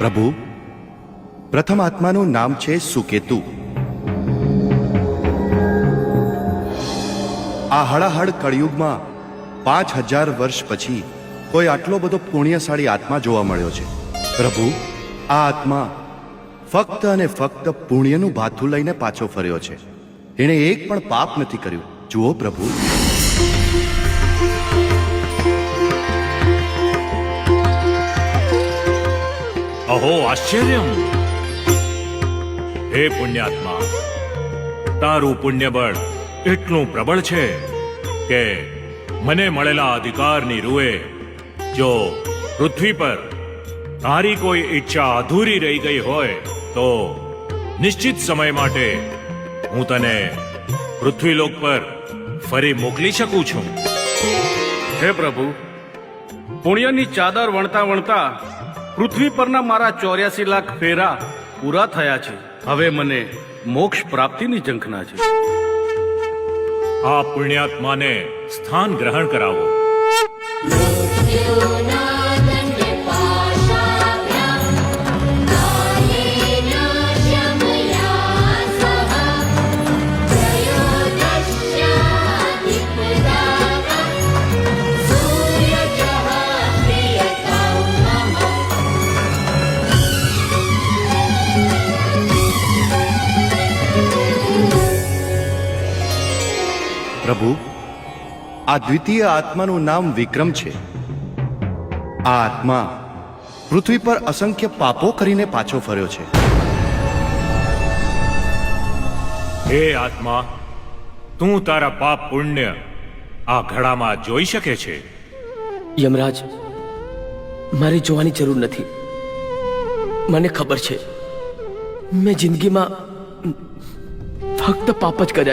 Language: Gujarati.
પ્રભુ, પ્રથમ આત્માનું નામ છે સુકેતુ. આ હળાહળ કળિયુગમાં 5000 વર્ષ પછી કોઈ આટલો બધો પુણ્યશાળી આત્મા જોવા મળ્યો છે. પ્રભુ, આ આત્મા ફક્ત અને ફક્ત પુણ્યનું ભાથું લઈને પાછો ફર્યો છે. એણે એક પણ પાપ નથી કર્યું. જુઓ પ્રભુ. અહો આશ્ચર્યમ! હે પુણ્યાત્મા, તારું પુણ્યબળ એટલું પ્રબળ છે કે મને મળેલા અધિકારની રૂએ જો પૃથ્વી પર તારી કોઈ ઈચ્છા અધૂરી રહી ગઈ હોય તો નિશ્ચિત સમય માટે હું તને પૃથ્વીલોક પર ફરી મોકલી શકું છું. હે પ્રભુ, પુણ્યની ચાદર વણતા વણતા પૃથ્વી પરના મારા 84 લાખ ફેરા પૂરા થયા છે. હવે મને મોક્ષ પ્રાપ્તિની ઝંખના છે. આ પુણ્યાત્માને સ્થાન ગ્રહણ કરાવો. પ્રભુ, આ દ્વિતીય આત્માનું નામ વિક્રમ છે. આ આત્મા પૃથ્વી પર અસંખ્ય પાપો કરીને પાછો ફર્યો છે. હે આત્મા, તું તારા પાપ પુણ્ય આ ઘડામાં જોઈ શકે છે. યમરાજ, મારે જોવાની જરૂર નથી. મને ખબર છે મેં જિંદગીમાં ફક્ત પાપ જ કર્યા છે.